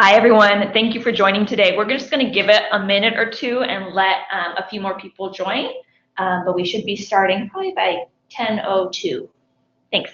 Hi, everyone. Thank you for joining today. We're just going to give it a minute or two and let a few more people join, but we should be starting probably by 10:02. Thanks.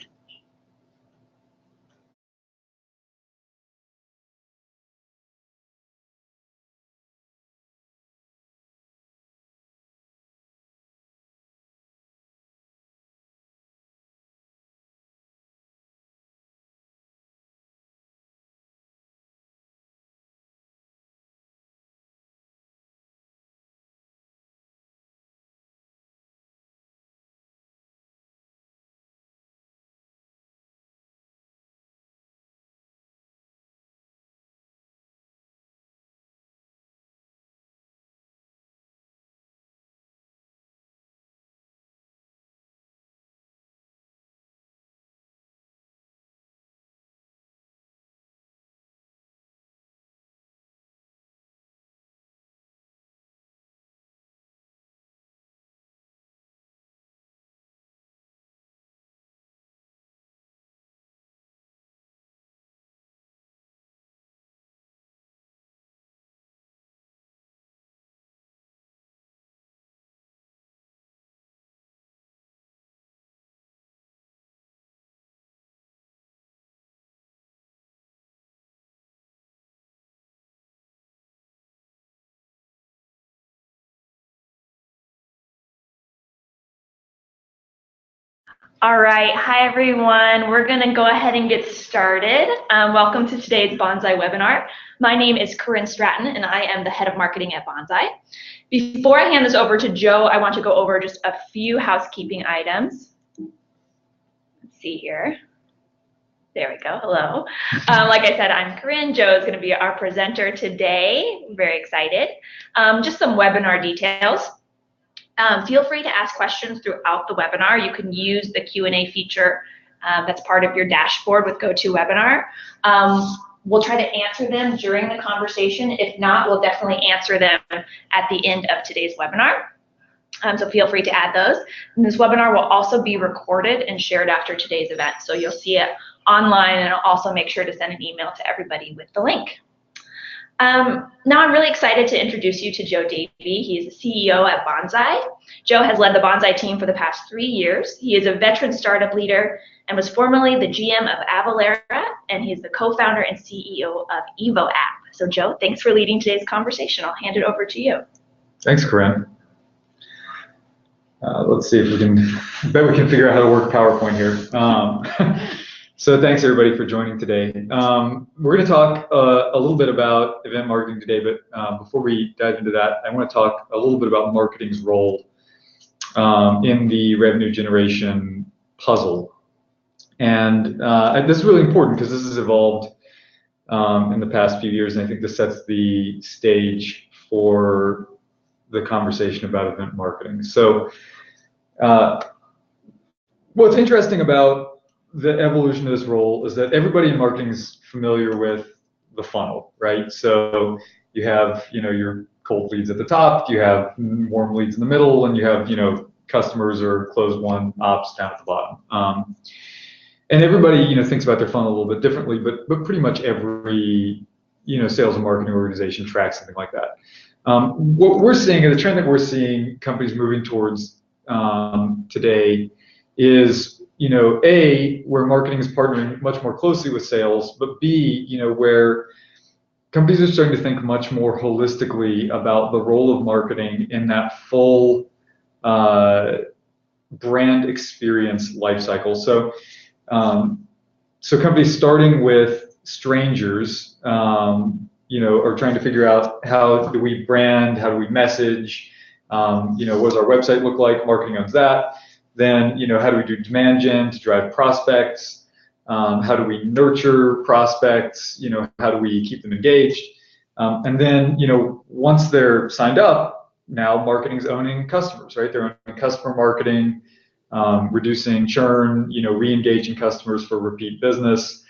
All right. Hi, everyone. We're going to go ahead and get started. Welcome to today's Banzai webinar. My name is Corinne Stratton, and I am the head of marketing at Banzai. Before I hand this over to Joe, I want to go over just a few housekeeping items. Let's see here. There we go. Hello. Like I said, I'm Corinne. Joe is going to be our presenter today. I'm very excited. Just some webinar details. Feel free to ask questions throughout the webinar. You can use the Q&A feature that's part of your dashboard with GoToWebinar. We'll try to answer them during the conversation. If not, we'll definitely answer them at the end of today's webinar. So feel free to add those. And this webinar will also be recorded and shared after today's event. So you'll see it online, and I'll also make sure to send an email to everybody with the link. Now I'm really excited to introduce you to Joe Davy. He is the CEO at Banzai. Joe has led the Banzai team for the past 3 years. He is a veteran startup leader and was formerly the GM of Avalara, and he's the co-founder and CEO of Evo App. So Joe, thanks for leading today's conversation. I'll hand it over to you. Thanks, Corinne. Let's see if we can, I bet we can figure out how to work PowerPoint here. So thanks everybody for joining today. We're going to talk a little bit about event marketing today, but before we dive into that, I want to talk a little bit about marketing's role in the revenue generation puzzle. And this is really important because this has evolved in the past few years, and I think this sets the stage for the conversation about event marketing. So what's interesting about the evolution of this role is that everybody in marketing is familiar with the funnel, right? So you have, your cold leads at the top, you have warm leads in the middle, and you have, customers or closed won ops down at the bottom. And everybody, thinks about their funnel a little bit differently, but pretty much every, sales and marketing organization tracks something like that. What we're seeing, and the trend that we're seeing companies moving towards today is, A, where marketing is partnering much more closely with sales, but B, where companies are starting to think much more holistically about the role of marketing in that full brand experience lifecycle. So, companies starting with strangers, are trying to figure out how do we brand, how do we message, what does our website look like? Marketing owns that. Then, how do we do demand gen to drive prospects? How do we nurture prospects? How do we keep them engaged? And then, once they're signed up, now marketing's owning customers, right? They're owning customer marketing, reducing churn, re-engaging customers for repeat business,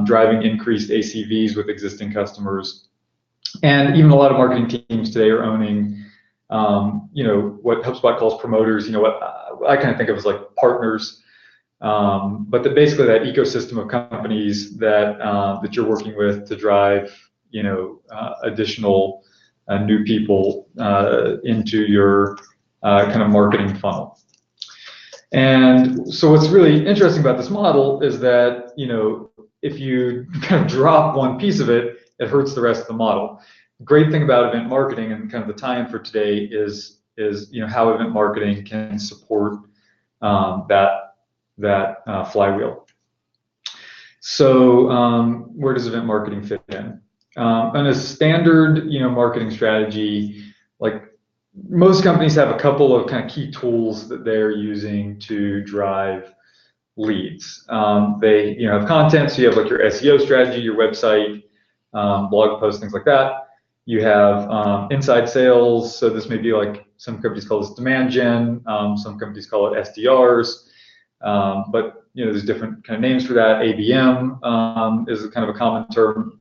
driving increased ACVs with existing customers. And even a lot of marketing teams today are owning what HubSpot calls promoters, what I kind of think of as like partners, but basically that ecosystem of companies that that you're working with to drive additional new people into your kind of marketing funnel. And so what's really interesting about this model is that, if you kind of drop one piece of it, it hurts the rest of the model. The great thing about event marketing, and kind of the tie-in for today, is how event marketing can support that flywheel. So where does event marketing fit in? On a standard marketing strategy, like most companies have a couple of kind of key tools that they're using to drive leads. They have content, so you have like your SEO strategy, your website, blog posts, things like that. You have inside sales, so this may be like some companies call this demand gen, some companies call it SDRs, but there's different kind of names for that. ABM is kind of a common term.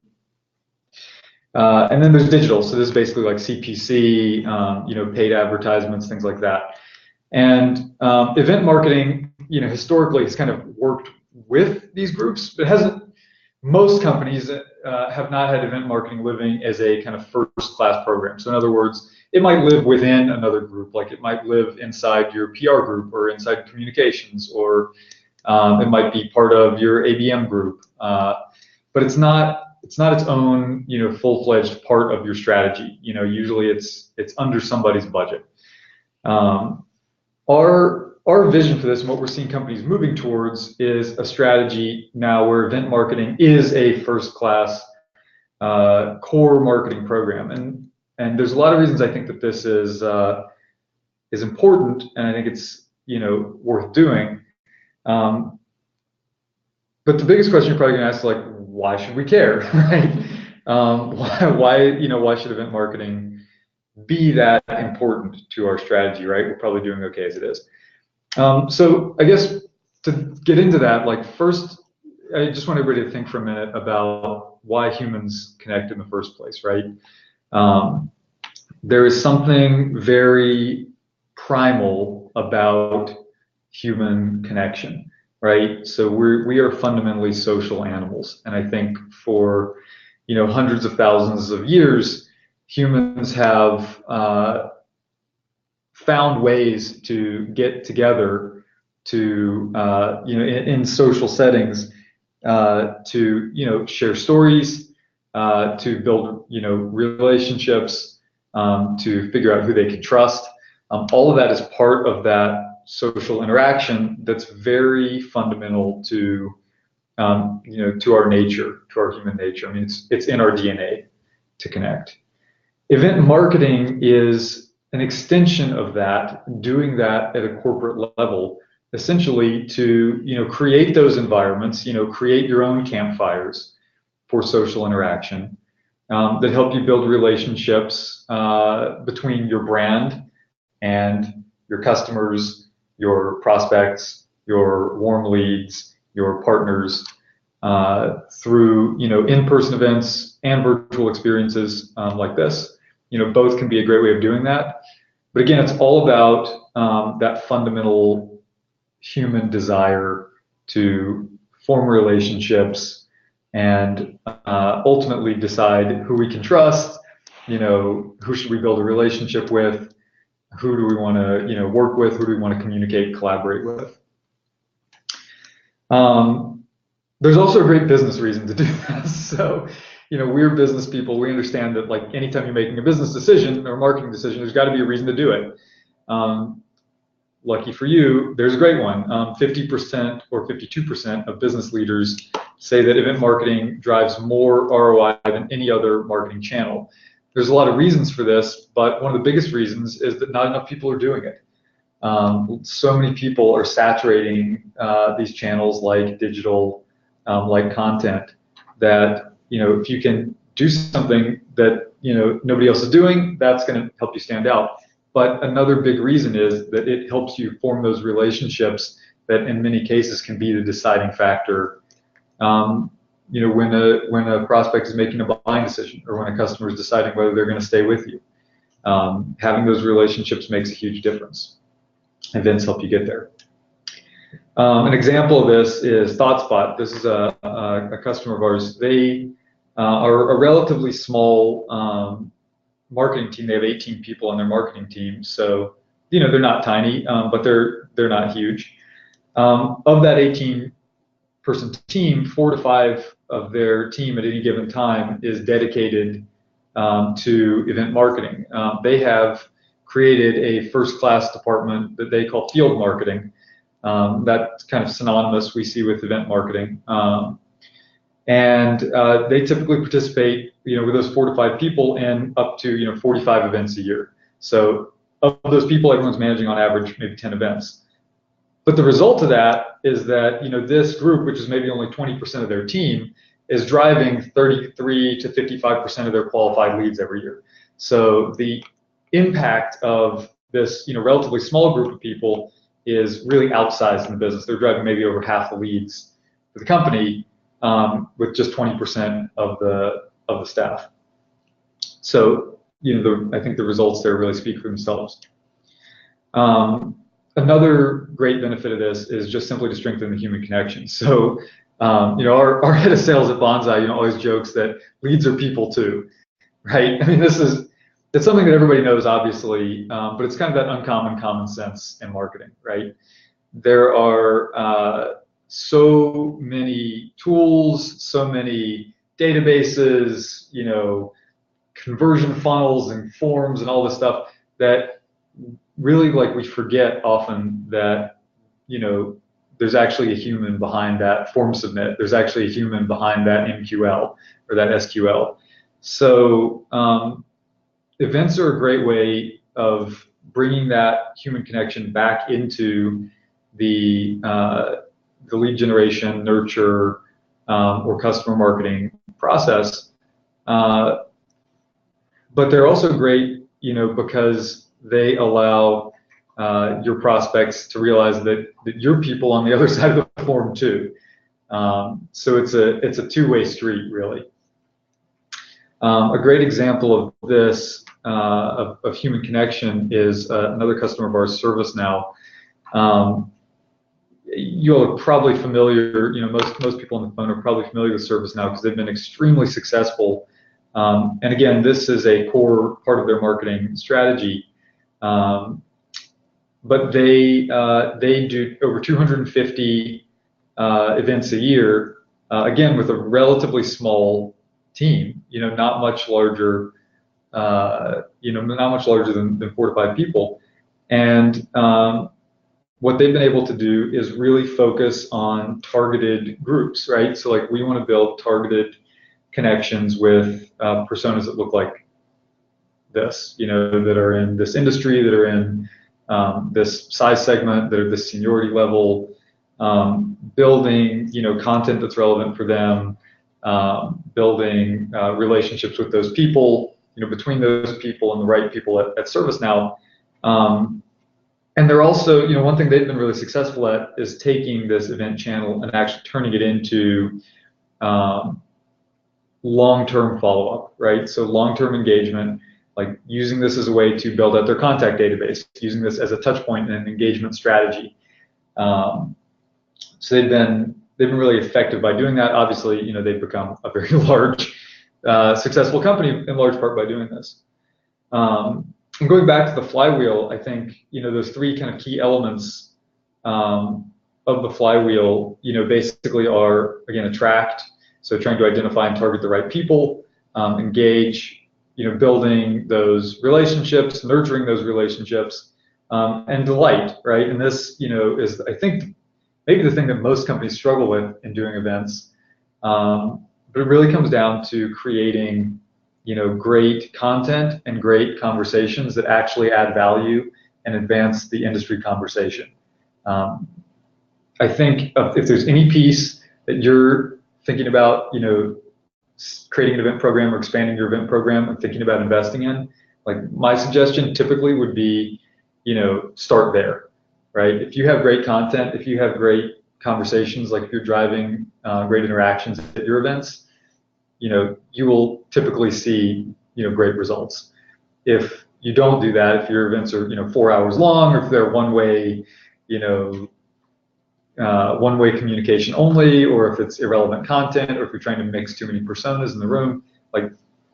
And then there's digital, so this is basically like CPC, paid advertisements, things like that. And event marketing, historically has kind of worked with these groups, but hasn't. Most companies have not had event marketing living as a kind of first-class program. So in other words, it might live within another group, like it might live inside your PR group or inside communications, or it might be part of your ABM group, but it's not its own full-fledged part of your strategy. Usually it's under somebody's budget. Our vision for this, and what we're seeing companies moving towards, is a strategy now where event marketing is a first-class core marketing program, and there's a lot of reasons I think that this is important, and I think it's worth doing. But the biggest question you're probably going to ask is like, why should we care, right? Why should event marketing be that important to our strategy, right? We're probably doing okay as it is. So I guess to get into that, like first, I just want everybody to think for a minute about why humans connect in the first place, right? There is something very primal about human connection, right? So we are fundamentally social animals, and I think for hundreds of thousands of years, humans have found ways to get together to in social settings to share stories, to build relationships, to figure out who they can trust. All of that is part of that social interaction that's very fundamental to to our nature, to our human nature. I mean, it's in our DNA to connect. Event marketing is an extension of that, doing that at a corporate level, essentially to create those environments, create your own campfires for social interaction that help you build relationships between your brand and your customers, your prospects, your warm leads, your partners, through in-person events and virtual experiences like this. Both can be a great way of doing that. But again, it's all about that fundamental human desire to form relationships and ultimately decide who we can trust, who should we build a relationship with, who do we want to work with, who do we want to communicate, collaborate with. There's also a great business reason to do this. So, we're business people. We understand that like anytime you're making a business decision or a marketing decision, there's got to be a reason to do it. Lucky for you, there's a great one. 50% or 52% of business leaders say that event marketing drives more ROI than any other marketing channel. There's a lot of reasons for this, but one of the biggest reasons is that not enough people are doing it. So many people are saturating these channels like digital, like content, that if you can do something that nobody else is doing, that's going to help you stand out. But another big reason is that it helps you form those relationships that in many cases can be the deciding factor when a prospect is making a buying decision or when a customer is deciding whether they're going to stay with you. Having those relationships makes a huge difference. Events help you get there. An example of this is ThoughtSpot. This is a customer of ours. They are a relatively small marketing team. They have 18 people on their marketing team, so they're not tiny, but they're not huge. Of that 18-person team, 4 to 5 of their team at any given time is dedicated to event marketing. They have created a first-class department that they call field marketing. That's kind of synonymous we see with event marketing. And they typically participate, with those 4 to 5 people in up to 45 events a year. So of those people, everyone's managing on average maybe 10 events. But the result of that is that this group, which is maybe only 20% of their team, is driving 33 to 55% of their qualified leads every year. So the impact of this relatively small group of people is really outsized in the business. They're driving maybe over half the leads for the company with just 20% of the staff. So I think the results there really speak for themselves. Another great benefit of this is just simply to strengthen the human connection. So, our head of sales at Banzai, always jokes that leads are people too, right? I mean, it's something that everybody knows, obviously, but it's kind of that uncommon common sense in marketing, right? There are so many tools, so many databases, conversion funnels and forms and all this stuff that really we forget often that there's actually a human behind that form submit. There's actually a human behind that MQL or that SQL. So events are a great way of bringing that human connection back into the lead generation, nurture, or customer marketing process. But they're also great, because they allow your prospects to realize that you're people on the other side of the form too. So it's a two-way street, really. A great example of this, of human connection, is another customer of ours, ServiceNow. You're probably familiar, most people on the phone are probably familiar with ServiceNow because they've been extremely successful. And again, this is a core part of their marketing strategy. But they do over 250 events a year, again with a relatively small team. Not much larger. Not much larger than 4 to 5 people. And what they've been able to do is really focus on targeted groups, right? So we want to build targeted connections with personas that look like this, that are in this industry, that are in this size segment, that are this seniority level, building, content that's relevant for them, building relationships with those people, between those people and the right people at ServiceNow. And they're also, one thing they've been really successful at is taking this event channel and actually turning it into long-term follow-up, right? So long-term engagement, using this as a way to build out their contact database, using this as a touch point in an engagement strategy. So they've been really effective by doing that. Obviously, they've become a very large, successful company in large part by doing this. And going back to the flywheel, I think those 3 kind of key elements of the flywheel, basically are, again, attract. So trying to identify and target the right people, engage, building those relationships, nurturing those relationships, and delight, right? And this, is, I think, maybe the thing that most companies struggle with in doing events. But it really comes down to creating, great content and great conversations that actually add value and advance the industry conversation. I think if there's any piece that you're thinking about, creating an event program or expanding your event program and thinking about investing in, my suggestion typically would be, start there, right? If you have great content, if you have great conversations, if you're driving great interactions at your events, you will typically see, great results. If you don't do that, if your events are, 4 hours long, or if they're one-way, one-way communication only, or if it's irrelevant content, or if you're trying to mix too many personas in the room, like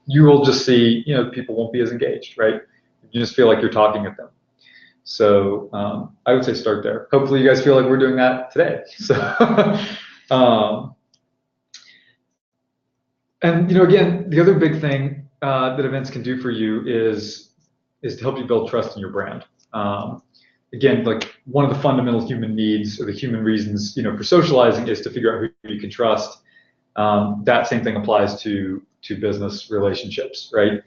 you will just see, people won't be as engaged, right? You just feel like you're talking at them. So I would say start there. Hopefully you guys feel like we're doing that today. So, and again, the other big thing that events can do for you is to help you build trust in your brand. Again, like one of the fundamental human needs or the human reasons, for socializing is to figure out who you can trust. That same thing applies to business relationships, right?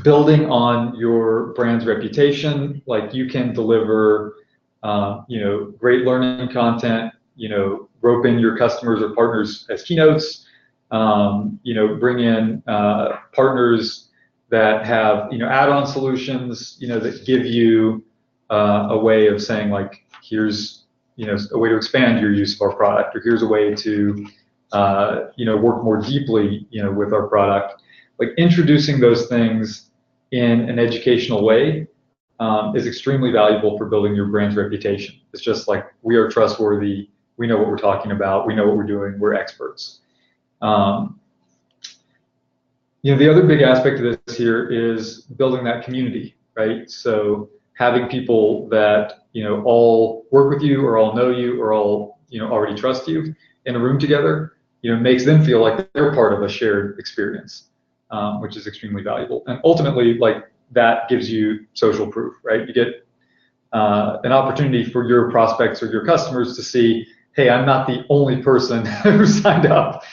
Building on your brand's reputation, like you can deliver, great learning content, rope in your customers or partners as keynotes, bring in partners that have, add-on solutions, that give you a way of saying like, here's, a way to expand your use of our product, or here's a way to, work more deeply, with our product. Like introducing those things in an educational way is extremely valuable for building your brand's reputation. It's just like, we are trustworthy, we know what we're talking about, we know what we're doing, we're experts. The other big aspect of this here is building that community, right? So having people that, all work with you or all know you or all, already trust you in a room together, makes them feel like they're part of a shared experience, which is extremely valuable. And ultimately, like that gives you social proof, right? You get an opportunity for your prospects or your customers to see, hey, I'm not the only person who signed up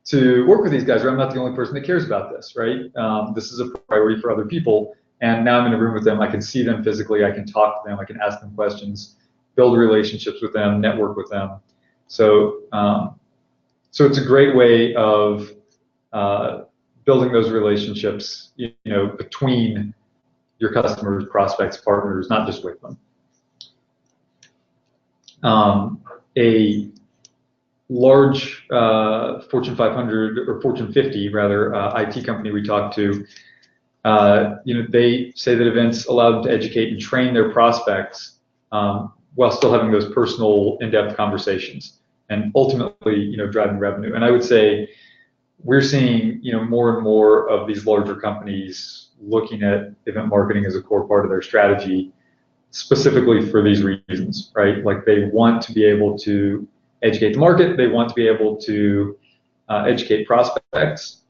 to work with these guys, or I'm not the only person that cares about this, right? This is a priority for other people, and now I'm in a room with them. I can see them physically. I can talk to them. I can ask them questions, build relationships with them, network with them. So, so it's a great way of building those relationships, between your customers, prospects, partners, not just with them. A large Fortune 500 or Fortune 50 rather IT company we talked to, they say that events allow them to educate and train their prospects while still having those personal, in-depth conversations, and ultimately, driving revenue. And I would say we're seeing, more and more of these larger companies looking at event marketing as a core part of their strategy, specifically for these reasons, right? Like they want to be able to educate the market, they want to be able to educate prospects,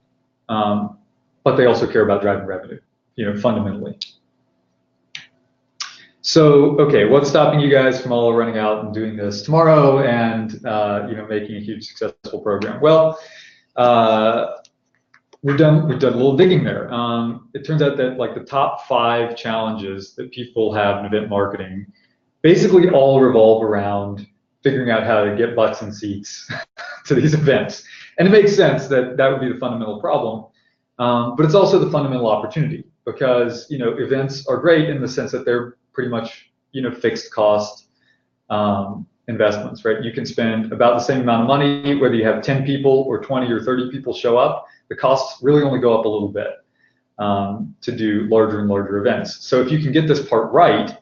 but they also care about driving revenue, fundamentally. So, okay, what's stopping you guys from all running out and doing this tomorrow and making a huge successful program? Well, we've done a little digging there. It turns out that like the top 5 challenges that people have in event marketing basically all revolve around figuring out how to get butts in seats to these events. And it makes sense that that would be the fundamental problem, but it's also the fundamental opportunity, because events are great in the sense that they're pretty much fixed cost investments, right? You can spend about the same amount of money whether you have 10 people or 20 or 30 people show up. The costs really only go up a little bit to do larger and larger events. So if you can get this part right,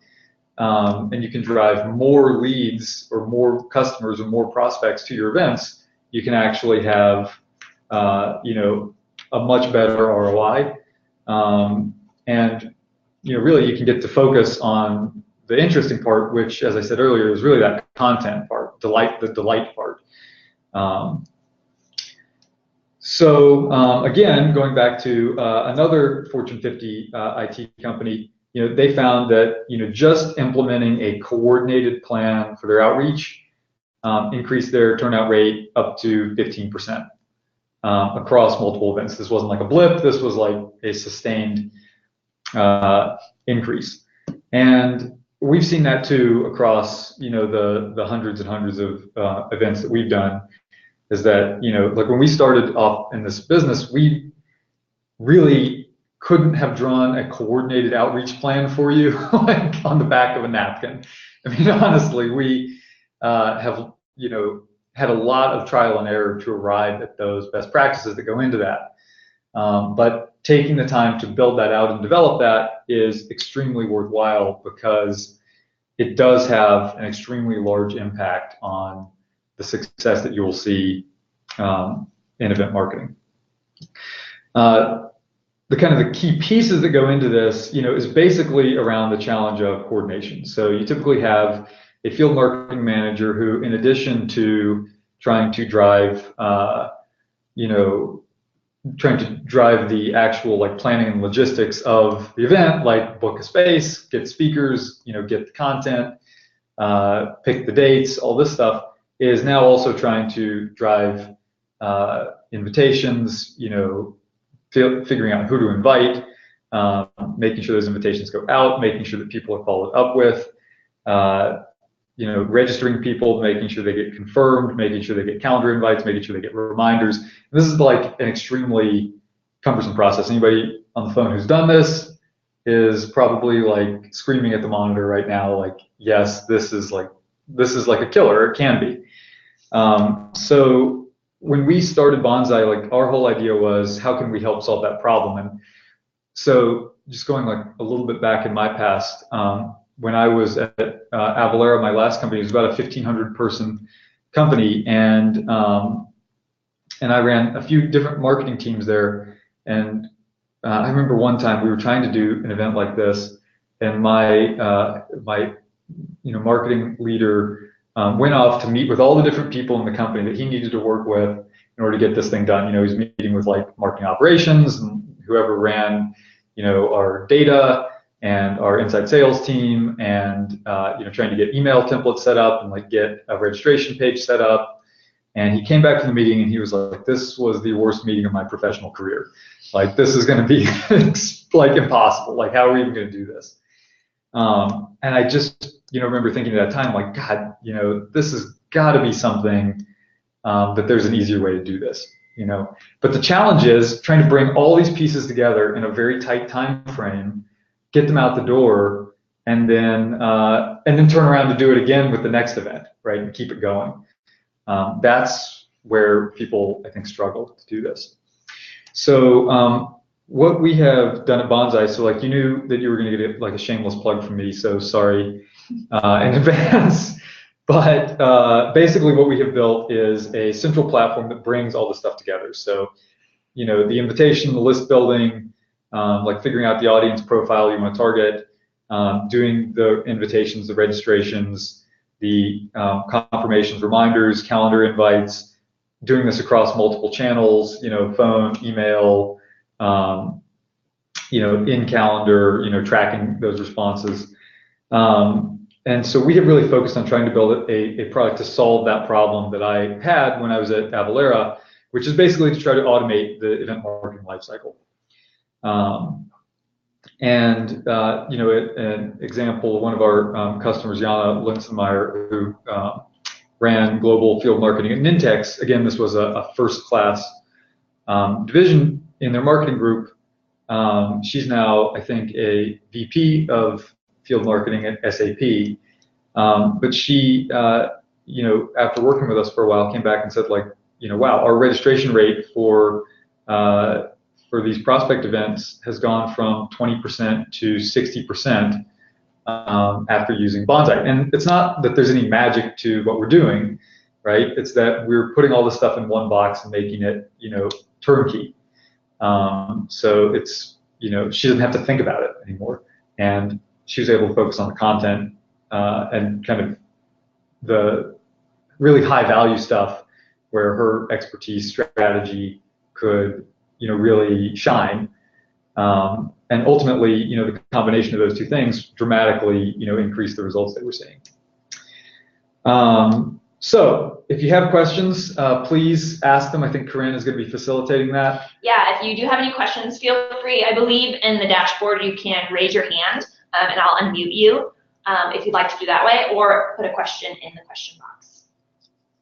and you can drive more leads or more customers or more prospects to your events, you can actually have a much better ROI, and really you can get to focus on the interesting part, which, as I said earlier, is really that content part, the delight part. So again, going back to another Fortune 50 IT company, they found that just implementing a coordinated plan for their outreach increased their turnout rate up to 15% across multiple events. This wasn't like a blip. This was like a sustained increase. And we've seen that too across the hundreds and hundreds of events that we've done. Is that like when we started off in this business, we really couldn't have drawn a coordinated outreach plan for you like on the back of a napkin. I mean, honestly, we have had a lot of trial and error to arrive at those best practices that go into that. But taking the time to build that out and develop that is extremely worthwhile, because it does have an extremely large impact on the success that you will see in event marketing. The kind of the key pieces that go into this, is basically around the challenge of coordination. So you typically have a field marketing manager who, in addition to trying to drive, the actual like planning and logistics of the event, like book a space, get speakers, get the content, pick the dates, all this stuff, is now also trying to drive invitations, figuring out who to invite, making sure those invitations go out, making sure that people are followed up with, registering people, making sure they get confirmed, making sure they get calendar invites, making sure they get reminders. And this is like an extremely cumbersome process. Anybody on the phone who's done this is probably like screaming at the monitor right now, like, yes, this is like a killer. It can be. So when we started Banzai, like our whole idea was, how can we help solve that problem? And so just going like a little bit back in my past, when I was at Avalara, my last company, it was about a 1,500 person company, and I ran a few different marketing teams there. And I remember one time we were trying to do an event like this, and my marketing leader went off to meet with all the different people in the company that he needed to work with in order to get this thing done. He was meeting with like marketing operations and whoever ran, our data and our inside sales team, and trying to get email templates set up and like get a registration page set up. And he came back from the meeting and he was like, "This was the worst meeting of my professional career. Like, this is going to be like impossible. Like, how are we even going to do this?" And I just, remember thinking at that time, like, God, this has got to be something that there's an easier way to do this, But the challenge is trying to bring all these pieces together in a very tight time frame, get them out the door, and then turn around to do it again with the next event, right, and keep it going. That's where people, I think, struggle to do this. So what we have done at Banzai, so like you knew that you were going to get like a shameless plug from me, so sorry in advance. But basically what we have built is a central platform that brings all the stuff together. So, the invitation, the list building, like figuring out the audience profile you want to target, doing the invitations, the registrations, the confirmations, reminders, calendar invites, doing this across multiple channels, phone, email, in calendar, tracking those responses. And so we have really focused on trying to build a product to solve that problem that I had when I was at Avalara, which is basically to try to automate the event marketing lifecycle. An example, one of our customers, Jana Linsenmeyer, who ran global field marketing at Nintex. Again, this was a first-class division in their marketing group. She's now, I think, a VP of field marketing at SAP. But she, after working with us for a while, came back and said, like, wow, our registration rate for these prospect events has gone from 20% to 60% after using Banzai. And it's not that there's any magic to what we're doing, right? It's that we're putting all this stuff in one box and making it, turnkey. So it's, she doesn't have to think about it anymore. And she was able to focus on the content and kind of the really high value stuff where her expertise, strategy could, really shine. And ultimately, the combination of those two things dramatically, increased the results that we're seeing. So if you have questions, please ask them. I think Corinne is going to be facilitating that. Yeah, if you do have any questions, feel free. I believe in the dashboard you can raise your hand, and I'll unmute you if you'd like to do that way, or put a question in the question box.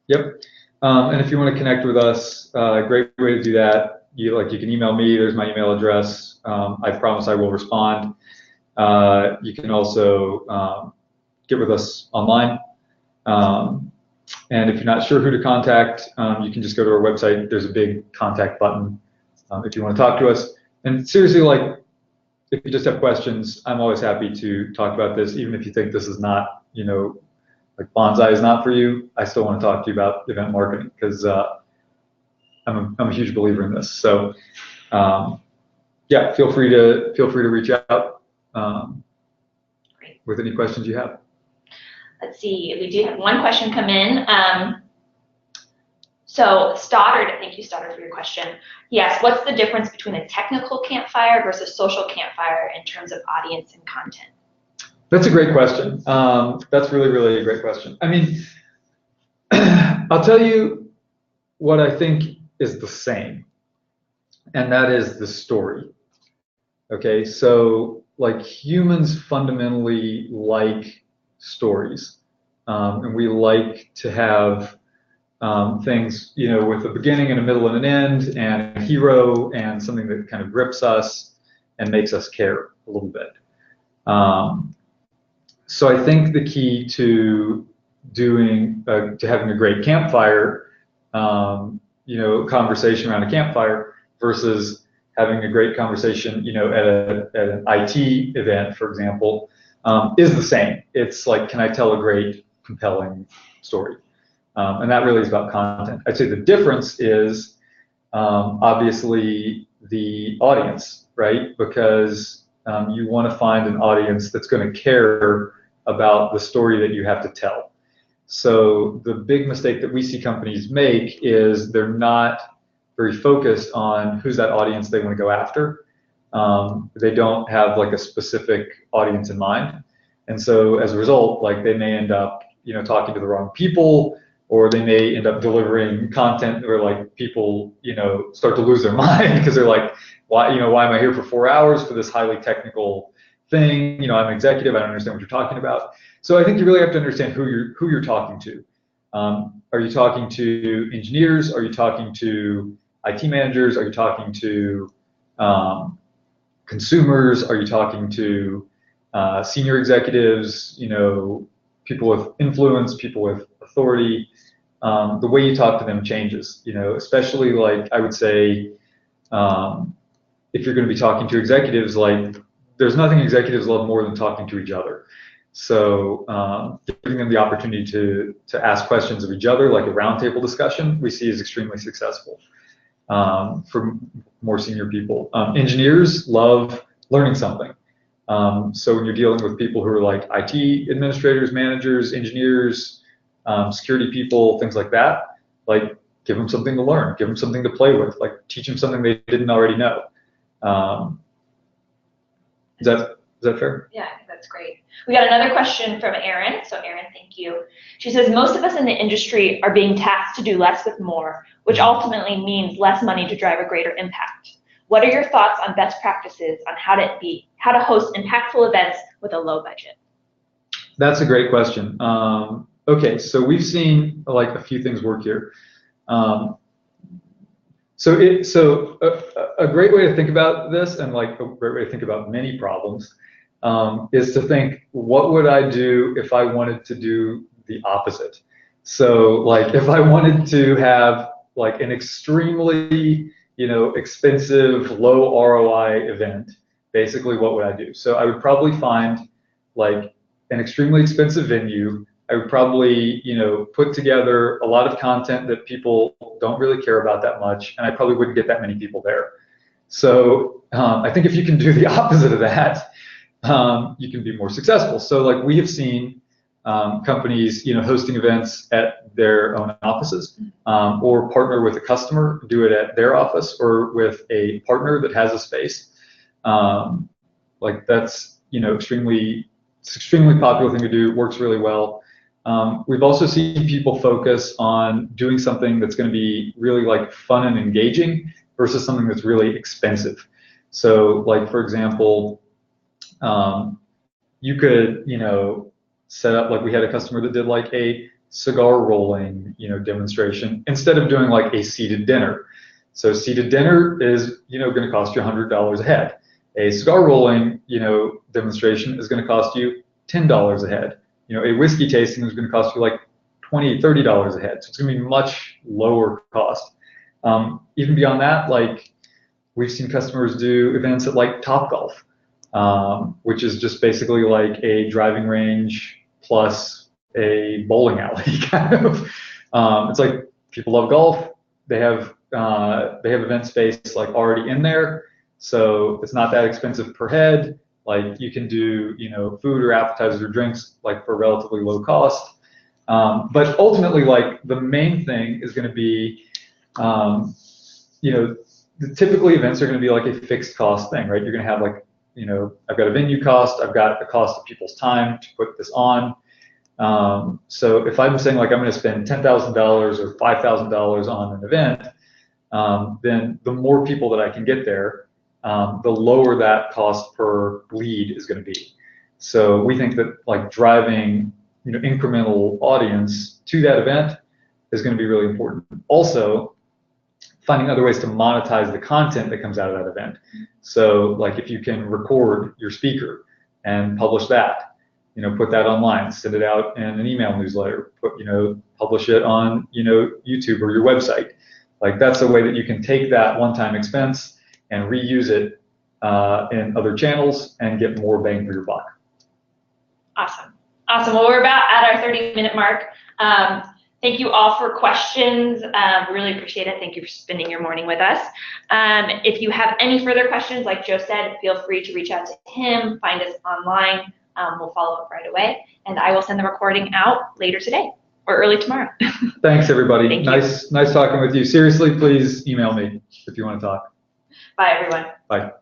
Yep. And if you want to connect with us, a great way to do that. You can email me. There's my email address. I promise I will respond. You can also get with us online. And if you're not sure who to contact, you can just go to our website. There's a big contact button if you want to talk to us. And seriously, if you just have questions, I'm always happy to talk about this, even if you think this is not, like Banzai is not for you. I still want to talk to you about event marketing because I'm a huge believer in this. So yeah, feel free to reach out with any questions you have. Let's see, we do have one question come in. So Stoddard, thank you Stoddard for your question. He asked, what's the difference between a technical campfire versus social campfire in terms of audience and content? That's a great question. That's really, really a great question. I mean, I'll tell you what I think is the same, and that is the story. Okay, so like humans fundamentally like stories, and we like to have things, with a beginning and a middle and an end, and a hero, and something that kind of grips us and makes us care a little bit. So I think the key to having a great campfire, conversation around a campfire versus having a great conversation, at an IT event, for example, is the same. It's like, can I tell a great, compelling story? And that really is about content. I'd say the difference is obviously the audience, right? Because you want to find an audience that's going to care about the story that you have to tell. So the big mistake that we see companies make is they're not very focused on who's that audience they want to go after. They don't have like a specific audience in mind. And so as a result, like they may end up, talking to the wrong people, or they may end up delivering content where like people, start to lose their mind because they're like, why am I here for 4 hours for this highly technical thing? I'm an executive, I don't understand what you're talking about. So I think you really have to understand who you're talking to. Are you talking to engineers? Are you talking to IT managers? Are you talking to consumers? Are you talking to senior executives? People with influence, people with authority. The way you talk to them changes. Especially like I would say, if you're going to be talking to executives, like there's nothing executives love more than talking to each other. So giving them the opportunity to ask questions of each other, like a roundtable discussion, we see is extremely successful for more senior people. Engineers love learning something. So when you're dealing with people who are like IT administrators, managers, engineers, security people, things like that, like give them something to learn, give them something to play with, like teach them something they didn't already know. Is that fair? Yeah, I think that's great. We got another question from Erin. So Erin, thank you. She says, most of us in the industry are being tasked to do less with more, which ultimately means less money to drive a greater impact. What are your thoughts on best practices on how to host impactful events with a low budget? That's a great question. Okay, so we've seen like a few things work here. So a great way to think about this, and like a great way to think about many problems, is to think, what would I do if I wanted to do the opposite? So like if I wanted to have like an extremely expensive, low ROI event, basically what would I do? So I would probably find like an extremely expensive venue. I would probably, put together a lot of content that people don't really care about that much, and I probably wouldn't get that many people there. So I think if you can do the opposite of that, you can be more successful. So like we have seen companies, hosting events at their own offices, or partner with a customer, do it at their office, or with a partner that has a space. Like that's, extremely popular thing to do. Works really well. We've also seen people focus on doing something that's going to be really like fun and engaging versus something that's really expensive. So like, for example, you could, set up, like we had a customer that did like a cigar rolling, demonstration instead of doing like a seated dinner. So seated dinner is, going to cost you $100 a head. A cigar rolling, demonstration is going to cost you $10 a head. A whiskey tasting is going to cost you like $20, $30 a head. So it's going to be much lower cost. Even beyond that, like we've seen customers do events at like Topgolf. which is just basically like a driving range plus a bowling alley kind of. It's like people love golf. They have event space like already in there, so it's not that expensive per head. Like you can do food or appetizers or drinks like for relatively low cost. But ultimately, like the main thing is going to be, typically events are going to be like a fixed cost thing, right? You're going to have like, I've got a venue cost, I've got the cost of people's time to put this on. So if I'm saying like I'm going to spend $10,000 or $5,000 on an event, then the more people that I can get there, the lower that cost per lead is going to be. So we think that like driving incremental audience to that event is going to be really important. Also, finding other ways to monetize the content that comes out of that event. So like if you can record your speaker and publish that, put that online, send it out in an email newsletter, publish it on, YouTube or your website. Like that's a way that you can take that one-time expense and reuse it in other channels and get more bang for your buck. Awesome. Awesome. Well, we're about at our 30-minute mark. Thank you all for questions. Really appreciate it. Thank you for spending your morning with us. If you have any further questions, like Joe said, feel free to reach out to him, find us online. We'll follow up right away. And I will send the recording out later today or early tomorrow. Thanks, everybody. Thank nice talking with you. Seriously, please email me if you want to talk. Bye, everyone. Bye.